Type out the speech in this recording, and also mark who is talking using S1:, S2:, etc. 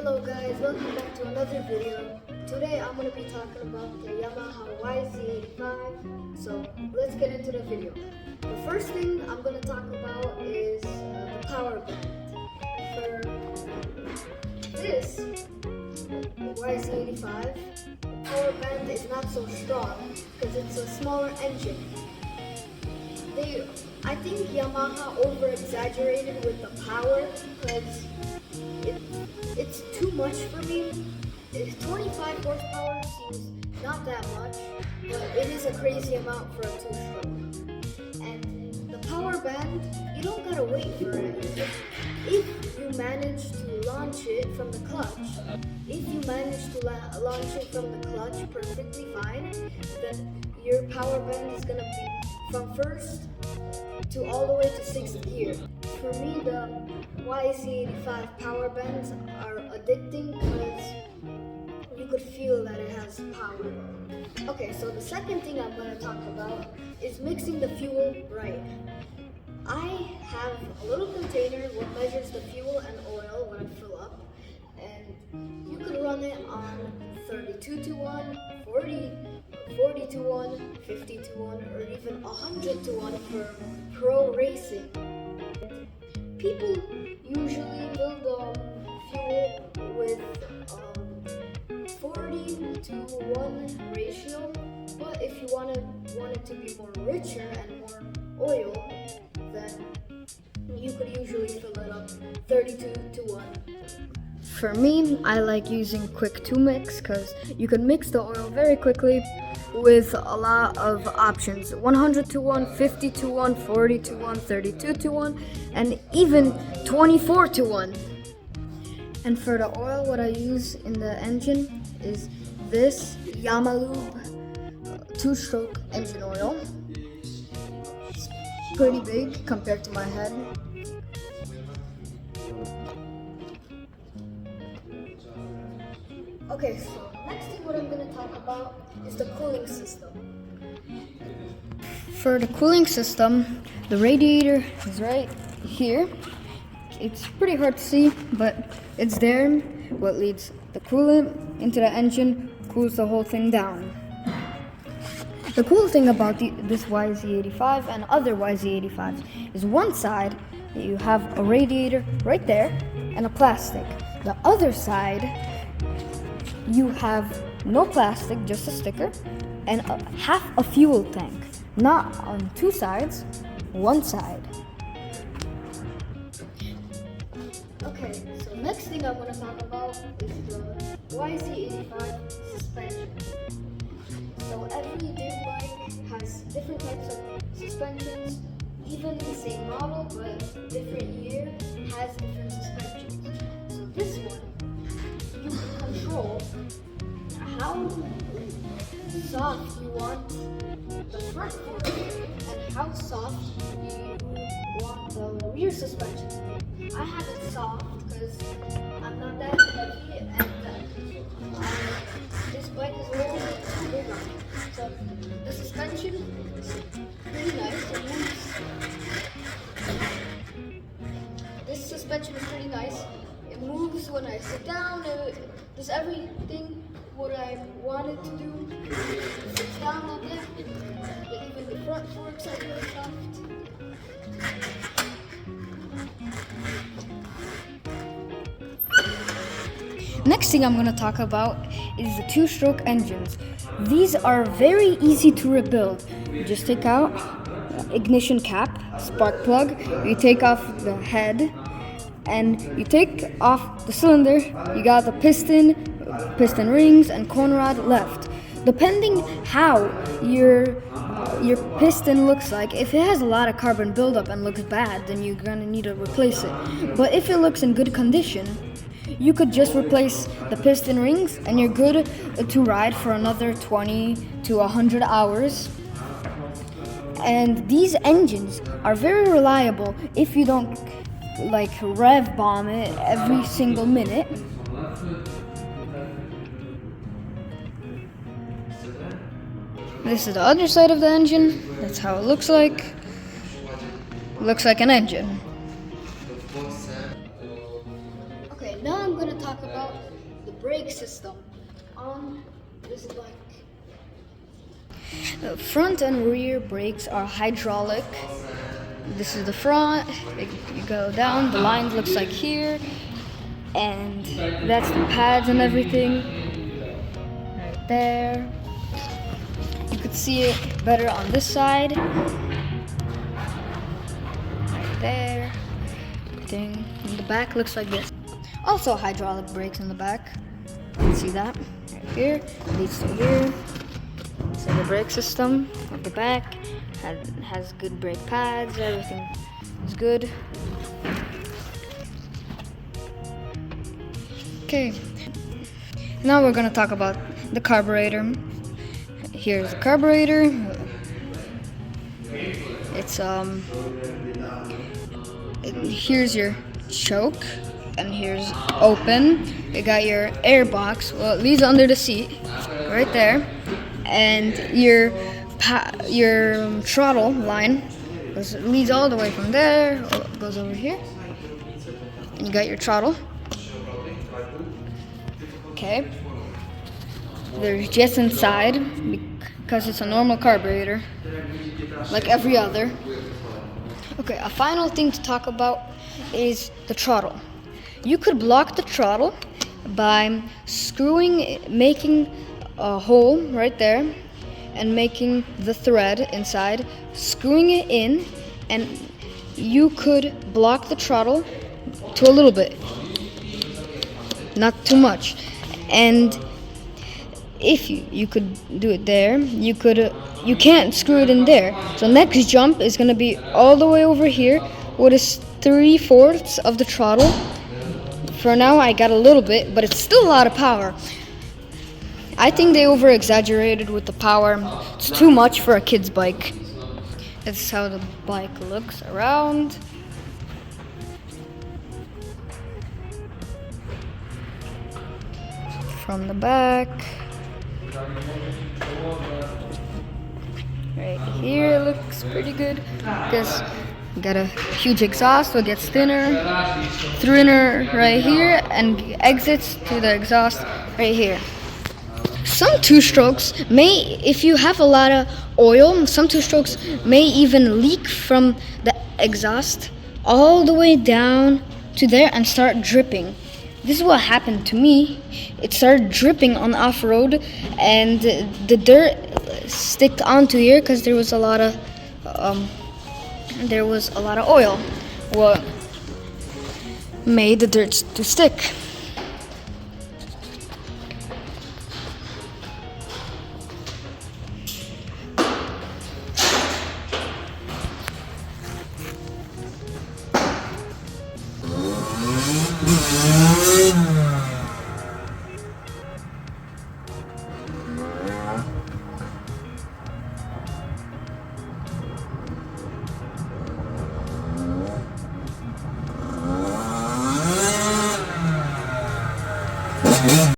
S1: Hello guys, welcome back to another video. Today I'm going to be talking about the Yamaha yz85. So let's get into the video. The first thing I'm going to talk about is the power band. For this yz85, the power band is not so strong because it's a smaller engine. I think Yamaha over-exaggerated with the power because it's too much for me. 25 horsepower seems not that much, but it is a crazy amount for a two-stroke. And the power band, you don't gotta wait for it. If you manage to launch it from the clutch, perfectly fine, then your power band is gonna be from first to all the way to sixth gear. For me, the yz85 power bands are addicting because you could feel that it has power. Okay, so the second thing I'm going to talk about is mixing the fuel right. I have a little container what measures the fuel and oil when I fill up, and you could run it on 32 to 1, 40 to 1, 50 to 1, or even 100 to 1 for pro racing. People usually fill the fuel with 40 to 1 ratio, but if you want it to be more richer and more oil, then you could usually fill it up 32 to 1. For me, I like using quick 2 mix because you can mix the oil very quickly with a lot of options. 100 to 1, 50 to 1, 40 to 1, 32 to 1, and even 24 to 1. And for the oil, what I use in the engine is this Yamalube 2-stroke engine oil. It's pretty big compared to my head. Okay, so next thing what I'm going to talk about is the cooling system. For the cooling system, the radiator is right here. It's pretty hard to see, but it's there. What leads the coolant into the engine cools the whole thing down. The cool thing about this yz85 and other yz85s is one side you have a radiator right there and a plastic. The other side you have no plastic, just a sticker, and half a fuel tank. Not on two sides, one side. Okay, so next thing I want to talk about is the yz85 suspension. So every dirt bike has different types of suspensions, even the same model, but different year has different suspensions. So this one, you can control how soft you want the front fork and how soft you want the rear suspension to be. I have it soft because I'm not that heavy and this bike is a little bit big on me. So the suspension is pretty nice. This suspension is pretty nice. It moves when I sit down. It does everything what I wanted to do. It sits down on it. Even the front forks are really soft. Next thing I'm going to talk about is the 2-stroke engines. These are very easy to rebuild. You just take out ignition cap, spark plug, you take off the head, and you take off the cylinder. You got the piston rings, and cone rod left. Depending how your piston looks like, if it has a lot of carbon buildup and looks bad, then you're gonna need to replace it. But if it looks in good condition, you could just replace the piston rings and you're good to ride for another 20 to 100 hours. And these engines are very reliable if you don't like rev bomb it every single minute. This is the other side of the engine. That's how it looks like. Looks like an engine. Okay, now I'm going to talk about the brake system on this bike. The front and rear brakes are hydraulic. This is the front. You go down, the line looks like here, and that's the pads and everything right there. You could see it better on this side. Right there. Everything in the back looks like this. Also hydraulic brakes in the back. You can see that right here. Leads to here. So the brake system at the back has good brake pads. Everything is good. Okay. Now we're gonna talk about the carburetor. Here's the carburetor. It's here's your choke, and here's open. You got your air box. Well, it leads under the seat, right there, and your throttle line leads all the way from there. Goes over here, and you got your throttle. Okay. There's jets inside because it's a normal carburetor, like every other. Okay, a final thing to talk about is the throttle. You could block the throttle by making a hole right there and making the thread inside, screwing it in, and you could block the throttle to a little bit, not too much. And if you could do it there, you can't screw it in there. So next jump is gonna be all the way over here, what is 3/4 of the throttle. For now I got a little bit, but it's still a lot of power. I think they over exaggerated with the power. It's too much for a kid's bike. That's how the bike looks around. From the back. Right here it looks pretty good because you got a huge exhaust, so it gets thinner right here and exits to the exhaust right here. Some two-strokes may, if you have a lot of oil, some two-strokes may even leak from the exhaust all the way down to there and start dripping. This is what happened to me. It started dripping on off-road, and the dirt sticked onto here because there was a lot of oil. What made the dirt to stick?